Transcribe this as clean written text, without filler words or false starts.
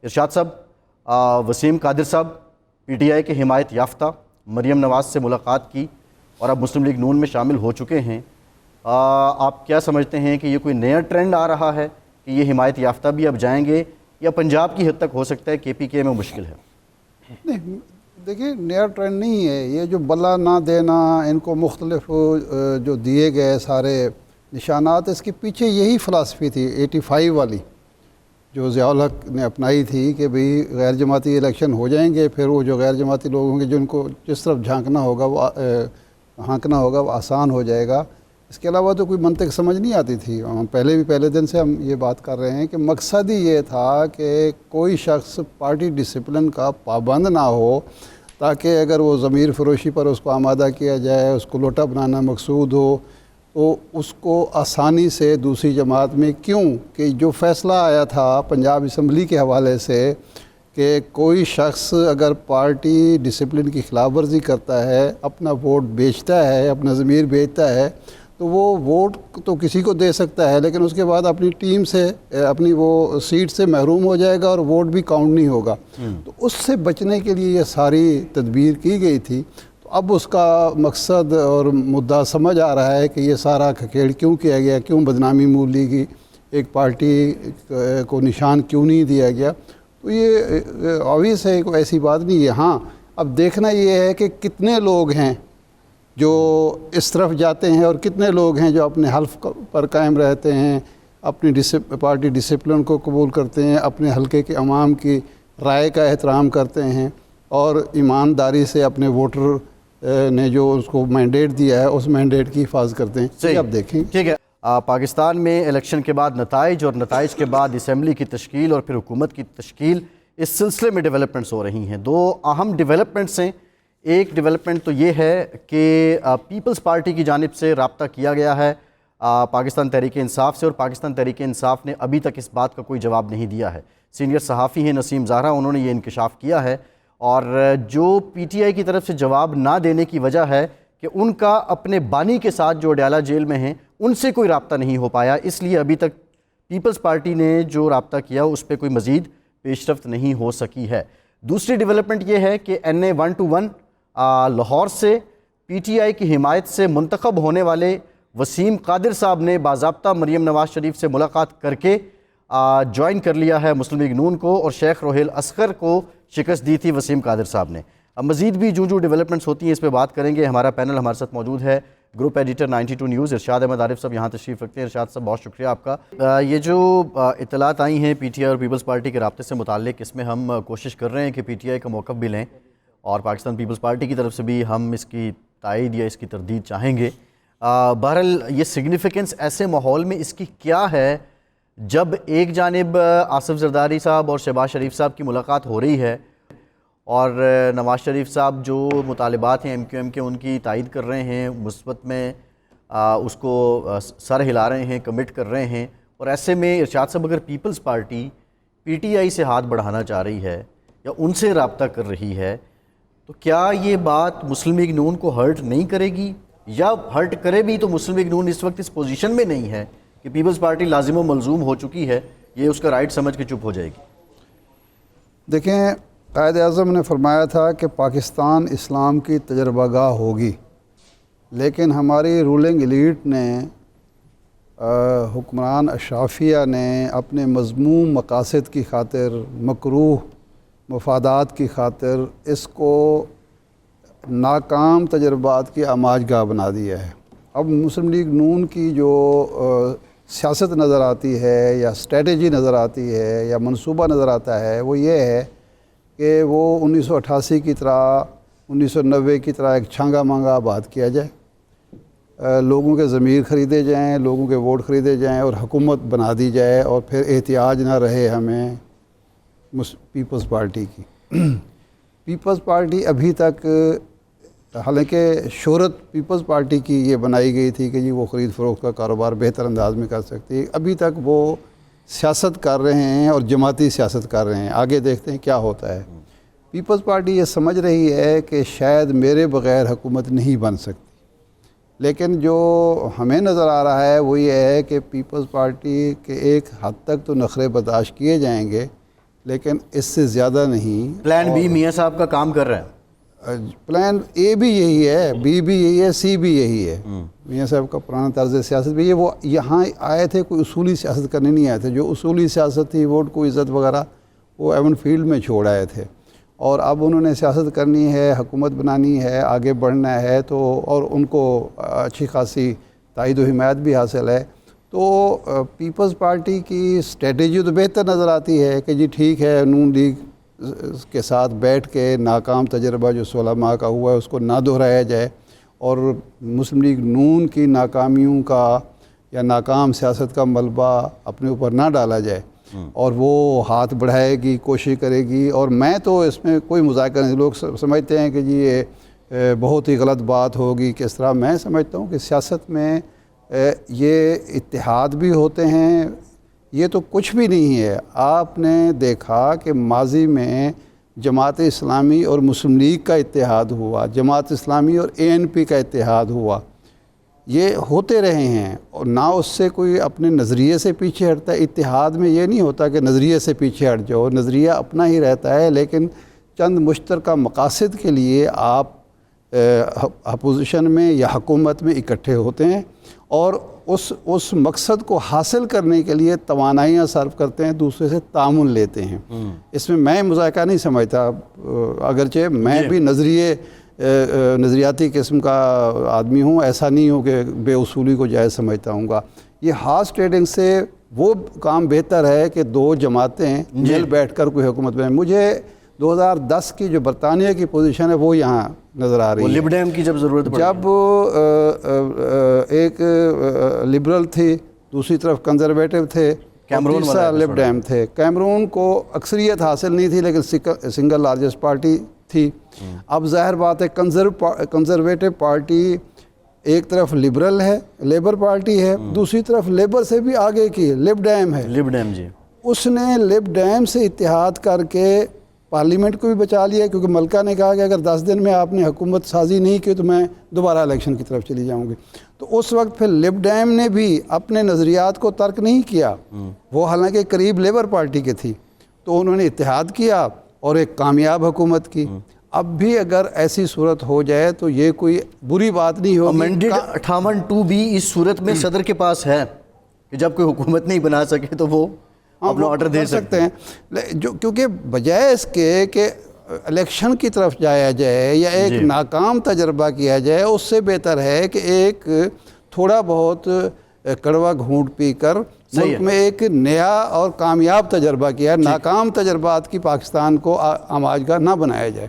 ارشاد صاحب، وسیم قادر صاحب پی ٹی آئی کے حمایت یافتہ مریم نواز سے ملاقات کی اور اب مسلم لیگ نون میں شامل ہو چکے ہیں، آپ کیا سمجھتے ہیں کہ یہ کوئی نیا ٹرینڈ آ رہا ہے کہ یہ حمایت یافتہ بھی اب جائیں گے، یا پنجاب کی حد تک ہو سکتا ہے کے پی کے میں مشکل ہے؟ نہیں دیکھیں، نیا ٹرینڈ نہیں ہے یہ، جو بلا نہ دینا، ان کو مختلف جو دیے گئے سارے نشانات، اس کے پیچھے یہی فلاسفی تھی 85 والی جو ضیاء الحق نے اپنائی تھی کہ بھئی غیر جماعتی الیکشن ہو جائیں گے، پھر وہ جو غیر جماعتی لوگ ہوں گے جن کو جس طرف جھانکنا ہوگا وہ آسان ہو جائے گا۔ اس کے علاوہ تو کوئی منطق سمجھ نہیں آتی تھی۔ ہم پہلے دن سے ہم یہ بات کر رہے ہیں کہ مقصد ہی یہ تھا کہ کوئی شخص پارٹی ڈسپلن کا پابند نہ ہو، تاکہ اگر وہ ضمیر فروشی پر اس کو آمادہ کیا جائے، اس کو لوٹا بنانا مقصود ہو، تو اس کو آسانی سے دوسری جماعت میں کیوں کہ جو فیصلہ آیا تھا پنجاب اسمبلی کے حوالے سے کہ کوئی شخص اگر پارٹی ڈسپلن کی خلاف ورزی کرتا ہے، اپنا ووٹ بیچتا ہے، اپنا ضمیر بیچتا ہے، تو وہ ووٹ تو کسی کو دے سکتا ہے، لیکن اس کے بعد اپنی ٹیم سے اپنی وہ سیٹ سے محروم ہو جائے گا اور ووٹ بھی کاؤنٹ نہیں ہوگا۔ تو اس سے بچنے کے لیے یہ ساری تدبیر کی گئی تھی۔ تو اب اس کا مقصد اور مدعا سمجھ آ رہا ہے کہ یہ سارا کھکیڑ کیوں کیا گیا، کیوں بدنامی مولی کی، ایک پارٹی کو نشان کیوں نہیں دیا گیا۔ تو یہ obvious ہے، کوئی ایسی بات نہیں ہے۔ ہاں اب دیکھنا یہ ہے کہ کتنے لوگ ہیں جو اس طرف جاتے ہیں اور کتنے لوگ ہیں جو اپنے حلف پر قائم رہتے ہیں، اپنی پارٹی ڈسپلن کو قبول کرتے ہیں، اپنے حلقے کے عوام کی رائے کا احترام کرتے ہیں اور ایمانداری سے اپنے ووٹر نے جو اس کو مینڈیٹ دیا ہے اس مینڈیٹ کی حفاظت کرتے ہیں۔ صحیح، اب دیکھیں ٹھیک ہے۔ پاکستان میں الیکشن کے بعد نتائج اور نتائج کے بعد اسمبلی کی تشکیل اور پھر حکومت کی تشکیل، اس سلسلے میں ڈیولپمنٹس ہو رہی ہیں۔ دو اہم ڈیولپمنٹس ہیں۔ ایک ڈیولپمنٹ تو یہ ہے کہ پیپلز پارٹی کی جانب سے رابطہ کیا گیا ہے پاکستان تحریک انصاف سے، اور پاکستان تحریک انصاف نے ابھی تک اس بات کا کوئی جواب نہیں دیا ہے۔ سینئر صحافی ہیں نسیم زہرا، انہوں نے یہ انکشاف کیا ہے، اور جو پی ٹی آئی کی طرف سے جواب نہ دینے کی وجہ ہے کہ ان کا اپنے بانی کے ساتھ جو اڈیالہ جیل میں ہیں ان سے کوئی رابطہ نہیں ہو پایا، اس لیے ابھی تک پیپلز پارٹی نے جو رابطہ کیا اس پہ کوئی مزید پیش رفت نہیں ہو سکی ہے۔ دوسری ڈیولپمنٹ یہ ہے کہ این اے 121 لاہور سے پی ٹی آئی کی حمایت سے منتخب ہونے والے وسیم قادر صاحب نے باضابطہ مریم نواز شریف سے ملاقات کر کے جوائن کر لیا ہے مسلم لیگ نون کو، اور شیخ روہیل اصغر کو شکست دی تھی وسیم قادر صاحب نے۔ اب مزید بھی جو ڈیولپمنٹس ہوتی ہیں اس پہ بات کریں گے۔ ہمارا پینل ہمارے ساتھ موجود ہے، گروپ ایڈیٹر 92 نیوز ارشاد احمد عارف صاحب یہاں تشریف رکھتے ہیں۔ ارشاد صاحب بہت شکریہ آپ کا۔ یہ جو اطلاعات آئی ہیں پی ٹی آئی اور پیپلز پارٹی کے رابطے سے متعلق، اس میں ہم کوشش کر رہے ہیں کہ پی ٹی آئی کا موقف بھی لیں، اور پاکستان پیپلز پارٹی کی طرف سے بھی ہم اس کی تائید یا اس کی تردید چاہیں گے۔ بہرحال یہ سگنیفیکنس ایسے ماحول میں اس کی کیا ہے جب ایک جانب آصف زرداری صاحب اور شہباز شریف صاحب کی ملاقات ہو رہی ہے، اور نواز شریف صاحب جو مطالبات ہیں ایم کیو ایم کے ان کی تائید کر رہے ہیں، مثبت میں اس کو سر ہلا رہے ہیں، کمٹ کر رہے ہیں، اور ایسے میں ارشاد صاحب اگر Peoples Party P T I سے ہاتھ بڑھانا چاہ رہی ہے یا ان سے رابطہ کر رہی ہے، تو کیا یہ بات مسلم لیگ نون کو ہرٹ نہیں کرے گی؟ یا ہرٹ کرے بھی تو مسلم لیگ نون اس وقت اس پوزیشن میں نہیں ہے کہ پیپلز پارٹی لازم و ملزوم ہو چکی ہے، یہ اس کا رائٹ سمجھ کے چپ ہو جائے گی؟ دیکھیں، قائد اعظم نے فرمایا تھا کہ پاکستان اسلام کی تجربہ گاہ ہوگی، لیکن ہماری رولنگ ایلیٹ نے، حکمران اشرافیہ نے اپنے مذموم مقاصد کی خاطر، مکروہ مفادات کی خاطر اس کو ناکام تجربات کی آماج گاہ بنا دیا ہے۔ اب مسلم لیگ نون کی جو سیاست نظر آتی ہے یا اسٹریٹجی نظر آتی ہے یا منصوبہ نظر آتا ہے، وہ یہ ہے کہ وہ 1988 کی طرح 1990 کی طرح ایک چھانگا مانگا آباد کیا جائے، لوگوں کے ضمیر خریدے جائیں، لوگوں کے ووٹ خریدے جائیں اور حکومت بنا دی جائے، اور پھر احتیاج نہ رہے ہمیں پیپلز پارٹی کی۔ پیپلز پارٹی ابھی تک، حالانکہ شہرت پیپلز پارٹی کی یہ بنائی گئی تھی کہ جی وہ خرید فروخت کا کاروبار بہتر انداز میں کر سکتی ہے، ابھی تک وہ سیاست کر رہے ہیں اور جماعتی سیاست کر رہے ہیں۔ آگے دیکھتے ہیں کیا ہوتا ہے۔ پیپلز پارٹی یہ سمجھ رہی ہے کہ شاید میرے بغیر حکومت نہیں بن سکتی، لیکن جو ہمیں نظر آ رہا ہے وہ یہ ہے کہ پیپلز پارٹی کے ایک حد تک تو نخرے برداشت کیے جائیں گے، لیکن اس سے زیادہ نہیں. پلان بی میاں صاحب کا کام کر رہا ہے. پلان اے بھی یہی ہے, بی بھی یہی ہے, سی بھی یہی ہے. میاں صاحب کا پرانا طرز سیاست بھی یہ, وہ یہاں آئے تھے کوئی اصولی سیاست کرنے نہیں آئے تھے. جو اصولی سیاست تھی, ووٹ کو عزت وغیرہ, وہ ایون فیلڈ میں چھوڑ آئے تھے. اور اب انہوں نے سیاست کرنی ہے, حکومت بنانی ہے, آگے بڑھنا ہے, تو اور ان کو اچھی خاصی تائید و حمایت بھی حاصل ہے. تو پیپلز پارٹی کی اسٹریٹجی تو بہتر نظر آتی ہے کہ جی ٹھیک ہے, نون لیگ کے ساتھ بیٹھ کے ناکام تجربہ جو 16 ماہ کا ہوا ہے اس کو نہ دہرایا جائے, اور مسلم لیگ نون کی ناکامیوں کا یا ناکام سیاست کا ملبہ اپنے اوپر نہ ڈالا جائے, اور وہ ہاتھ بڑھائے گی, کوشش کرے گی. اور میں تو اس میں کوئی مذاکرہ نہیں, لوگ سمجھتے ہیں کہ جی یہ بہت ہی غلط بات ہوگی کس طرح. میں سمجھتا ہوں کہ سیاست میں یہ اتحاد بھی ہوتے ہیں, یہ تو کچھ بھی نہیں ہے. آپ نے دیکھا کہ ماضی میں جماعت اسلامی اور مسلم لیگ کا اتحاد ہوا, جماعت اسلامی اور ANP کا اتحاد ہوا, یہ ہوتے رہے ہیں, اور نہ اس سے کوئی اپنے نظریے سے پیچھے ہٹتا ہے. اتحاد میں یہ نہیں ہوتا کہ نظریے سے پیچھے ہٹ جاؤ, نظریہ اپنا ہی رہتا ہے, لیکن چند مشترکہ مقاصد کے لیے آپ اپوزیشن میں یا حکومت میں اکٹھے ہوتے ہیں, اور اس مقصد کو حاصل کرنے کے لیے توانائیاں صرف کرتے ہیں, دوسرے سے تعاون لیتے ہیں. اس میں مذاکرہ نہیں سمجھتا, اگرچہ میں بھی نظریاتی قسم کا آدمی ہوں, ایسا نہیں ہوں کہ بے اصولی کو جائز سمجھتا ہوں گا. یہ ہارس ٹریڈنگ سے وہ کام بہتر ہے کہ دو جماعتیں مل بیٹھ کر کوئی حکومت بنائیں. مجھے 2010 کی جو برطانیہ کی پوزیشن ہے وہ یہاں نظر آ رہی ہے. لب ڈیم کی جب ضرورت پڑی, جب ایک لبرل تھی, دوسری طرف کنزرویٹو تھے, تیسرا لب ڈیم تھے. کیمرون کو اکثریت حاصل نہیں تھی لیکن سنگل لارجسٹ پارٹی تھی. اب ظاہر بات ہے کنزرویٹو پارٹی ایک طرف لبرل ہے, لیبر پارٹی ہے, دوسری طرف لیبر سے بھی آگے کی لب ڈیم ہے. لب ڈیم جی, اس نے لب ڈیم سے اتحاد کر کے پارلیمنٹ کو بھی بچا لیا, کیونکہ ملکہ نے کہا کہ اگر 10 دن میں آپ نے حکومت سازی نہیں کی تو میں دوبارہ الیکشن کی طرف چلی جاؤں گی. تو اس وقت پھر لب ڈیم نے بھی اپنے نظریات کو ترک نہیں کیا, وہ حالانکہ قریب لیبر پارٹی کے تھی, تو انہوں نے اتحاد کیا اور ایک کامیاب حکومت کی. اب بھی اگر ایسی صورت ہو جائے تو یہ کوئی بری بات نہیں ہوگی. امینڈڈ 58(2) بھی اس صورت میں صدر کے پاس ہے کہ جب کوئی حکومت نہیں بنا سکے تو وہ اپنا آرڈر دے سکتے ہیں. کیونکہ بجائے اس کے کہ الیکشن کی طرف جایا جائے یا ایک ناکام تجربہ کیا جائے, اس سے بہتر ہے کہ ایک تھوڑا بہت کڑوا گھونٹ پی کر ملک میں ایک نیا اور کامیاب تجربہ کیا. ناکام تجربات کی پاکستان کو آماجگاہ نہ بنایا جائے.